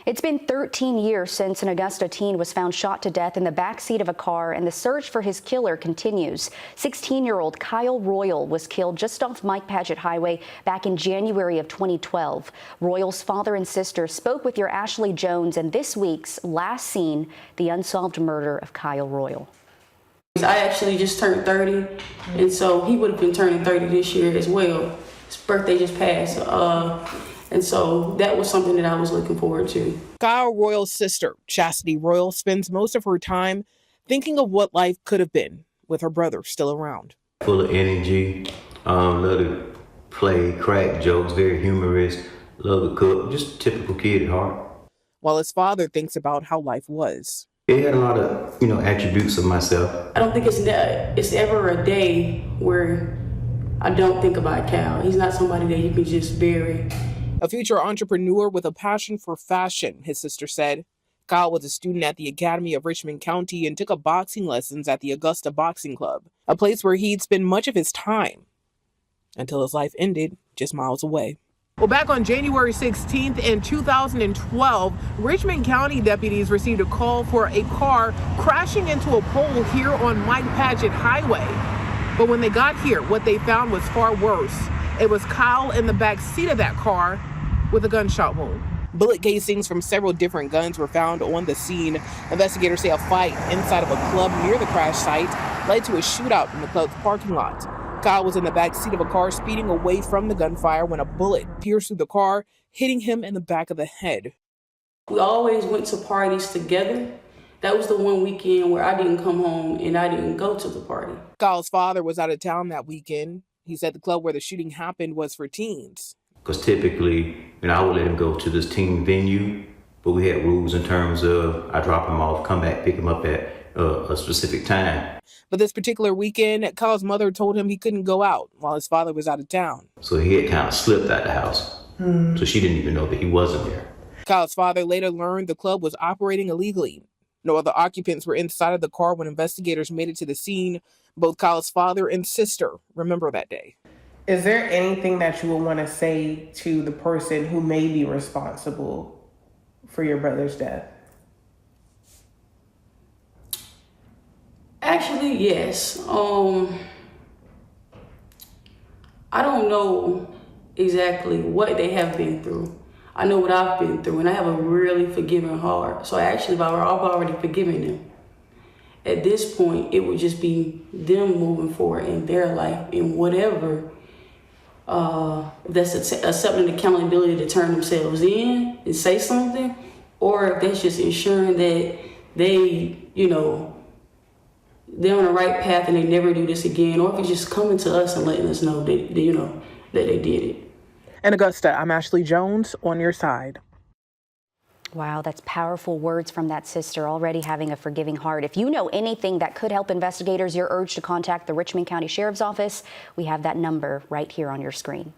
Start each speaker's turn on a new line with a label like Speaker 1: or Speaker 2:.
Speaker 1: It's been 13 years since an Augusta teen was found shot to death in the backseat of a car, and the search for his killer continues. 16-year-old Kyle Royal was killed just off Mike Paget Highway back in January of 2012. Royal's father and sister spoke with your Ashley Jones, and this week's Last Seen, the unsolved murder of Kyle Royal.
Speaker 2: I actually just turned 30, and so he would have been turning 30 this year as well. His birthday just passed. And so that was something that I was looking forward to.
Speaker 3: Kyle Royal's sister, Chastity Royal, spends most of her time thinking of what life could have been with her brother still around.
Speaker 4: Full of energy, love to play, crack jokes, very humorous, love to cook, just a typical kid at heart.
Speaker 3: While his father thinks about how life was.
Speaker 4: It had a lot of, attributes of myself.
Speaker 2: I don't think it's ever a day where I don't think about Kyle. He's not somebody that you can just bury.
Speaker 3: A future entrepreneur with a passion for fashion, his sister said. Kyle was a student at the Academy of Richmond County and took up boxing lessons at the Augusta Boxing Club, a place where he'd spend much of his time until his life ended just miles away. Well, back on January 16th in 2012, Richmond County deputies received a call for a car crashing into a pole here on Mike Paget Highway. But when they got here, what they found was far worse. It was Kyle in the back seat of that car with a gunshot wound. Bullet casings from several different guns were found on the scene. Investigators say a fight inside of a club near the crash site led to a shootout in the club's parking lot. Kyle was in the back seat of a car speeding away from the gunfire when a bullet pierced through the car, hitting him in the back of the head.
Speaker 2: We always went to parties together. That was the one weekend where I didn't come home and I didn't go to the party.
Speaker 3: Kyle's father was out of town that weekend. He said the club where the shooting happened was for teens.
Speaker 4: Because typically, I would let him go to this teen venue, but we had rules in terms of I drop him off, come back, pick him up at a specific time.
Speaker 3: But this particular weekend, Kyle's mother told him he couldn't go out while his father was out of town.
Speaker 4: So he had kind of slipped out of the house. So she didn't even know that he wasn't there.
Speaker 3: Kyle's father later learned the club was operating illegally. No other occupants were inside of the car when investigators made it to the scene. Both Kyle's father and sister remember that day.
Speaker 5: Is there anything that you would want to say to the person who may be responsible for your brother's death?
Speaker 2: Actually, yes. I don't know exactly what they have been through. I know what I've been through, and I have a really forgiving heart. So actually, I've already forgiven them. At this point, it would just be them moving forward in their life and whatever. If that's accepting accountability to turn themselves in and say something, or if that's just ensuring that they, they're on the right path and they never do this again, or if it's just coming to us and letting us know that, that they did it.
Speaker 3: In Augusta, I'm Ashley Jones on your side.
Speaker 1: Wow, that's powerful words from that sister, already having a forgiving heart. If you know anything that could help investigators, you're urged to contact the Richmond County Sheriff's Office. We have that number right here on your screen.